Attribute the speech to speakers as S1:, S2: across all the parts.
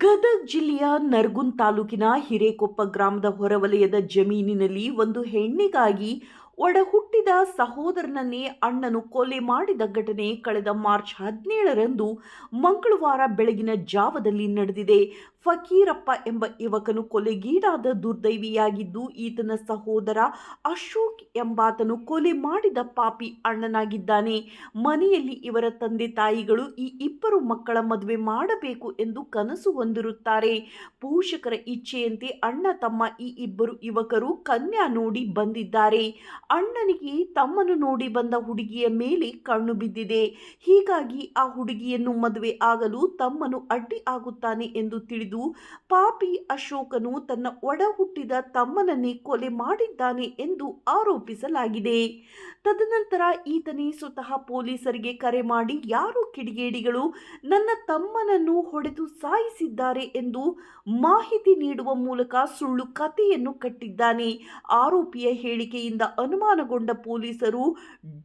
S1: ಗದಗ ಜಿಲ್ಲೆಯ ನರಗುಂದ ತಾಲೂಕಿನ ಹಿರೇಕೊಪ್ಪ ಗ್ರಾಮದ ಹೊರವಲಯದ ಜಮೀನಿನಲ್ಲಿ ಒಂದು ಹೆಣ್ಣಿಗಾಗಿ ಒಡಹುಟ್ಟಿದ ಸಹೋದರನನ್ನೇ ಅಣ್ಣನು ಕೊಲೆ ಮಾಡಿದ ಘಟನೆ ಕಳೆದ ಮಾರ್ಚ್ 17ರಂದು ಮಂಗಳವಾರ ಬೆಳಗಿನ ಜಾವದಲ್ಲಿ ನಡೆದಿದೆ. ಫಕೀರಪ್ಪ ಎಂಬ ಯುವಕನು ಕೊಲೆಗೀಡಾದ ದುರ್ದೈವಿಯಾಗಿದ್ದು, ಈತನ ಸಹೋದರ ಅಶೋಕ್ ಎಂಬಾತನು ಕೊಲೆ ಮಾಡಿದ ಪಾಪಿ ಅಣ್ಣನಾಗಿದ್ದಾನೆ. ಮನೆಯಲ್ಲಿ ಇವರ ತಂದೆ ತಾಯಿಗಳು ಈ ಇಬ್ಬರು ಮಕ್ಕಳ ಮದುವೆ ಮಾಡಬೇಕು ಎಂದು ಕನಸು ಹೊಂದಿರುತ್ತಾರೆ. ಪೋಷಕರ ಇಚ್ಛೆಯಂತೆ ಅಣ್ಣ ತಮ್ಮ ಈ ಇಬ್ಬರು ಯುವಕರು ಕನ್ಯಾ ನೋಡಿ ಬಂದಿದ್ದಾರೆ. ಅಣ್ಣನಿಗೆ ತಮ್ಮನ್ನು ನೋಡಿ ಬಂದ ಹುಡುಗಿಯ ಮೇಲೆ ಕಣ್ಣು ಬಿದ್ದಿದೆ. ಹೀಗಾಗಿ ಆ ಹುಡುಗಿಯನ್ನು ಮದುವೆ ಆಗಲು ತಮ್ಮನು ಅಡ್ಡಿ ಆಗುತ್ತಾನೆ ಎಂದು ತಿಳಿದು ಪಾಪಿ ಅಶೋಕನು ತನ್ನ ಒಡ ಹುಟ್ಟಿದ ತಮ್ಮನನ್ನೇ ಕೊಲೆ ಮಾಡಿದ್ದಾನೆ ಎಂದು ಆರೋಪಿಸಲಾಗಿದೆ. ತದನಂತರ ಈತನೇ ಸ್ವತಃ ಪೊಲೀಸರಿಗೆ ಕರೆ ಮಾಡಿ, ಯಾರು ಕಿಡಿಗೇಡಿಗಳು ನನ್ನ ತಮ್ಮನನ್ನು ಹೊಡೆದು ಸಾಯಿಸಿದ್ದಾರೆ ಎಂದು ಮಾಹಿತಿ ನೀಡುವ ಮೂಲಕ ಸುಳ್ಳು ಕಥೆಯನ್ನು ಕಟ್ಟಿದ್ದಾನೆ. ಆರೋಪಿಯ ಹೇಳಿಕೆಯಿಂದ ಅನುಮಾನಗೊಂಡ ಪೊಲೀಸರು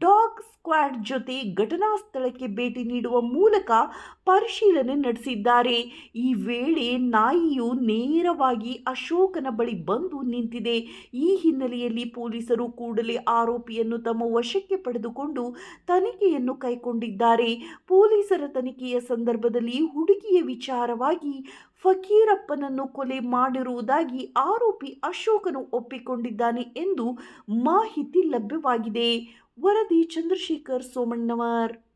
S1: ಡಾಗ್ ಸ್ಕ್ವಾಡ್ ಜೊತೆ ಘಟನಾ ಸ್ಥಳಕ್ಕೆ ಭೇಟಿ ನೀಡುವ ಮೂಲಕ ಪರಿಶೀಲನೆ ನಡೆಸಿದ್ದಾರೆ. ಈ ವೇಳೆ ನಾಯಿಯು ನೇರವಾಗಿ ಅಶೋಕನ ಬಳಿ ಬಂದು ನಿಂತಿದೆ. ಈ ಹಿನ್ನೆಲೆಯಲ್ಲಿ ಪೊಲೀಸರು ಕೂಡಲೇ ಆರೋಪಿಯನ್ನು ತಮ್ಮ ವಶಕ್ಕೆ ಪಡೆದುಕೊಂಡು ತನಿಖೆಯನ್ನು ಕೈಗೊಂಡಿದ್ದಾರೆ. ಪೊಲೀಸರ ತನಿಖೆಯ ಸಂದರ್ಭದಲ್ಲಿ ಹುಡುಗಿಯ ವಿಚಾರವಾಗಿ ಫಕೀರಪ್ಪನನ್ನು ಕೊಲೆ ಮಾಡಿರುವುದಾಗಿ ಆರೋಪಿ ಅಶೋಕನು ಒಪ್ಪಿಕೊಂಡಿದ್ದಾನೆ ಎಂದು ಮಾಹಿತಿ ಲಭ್ಯವಾಗಿದೆ. ವರದಿ ಚಂದ್ರಶೇಖರ್ ಸೋಮಣ್ಣವರ್.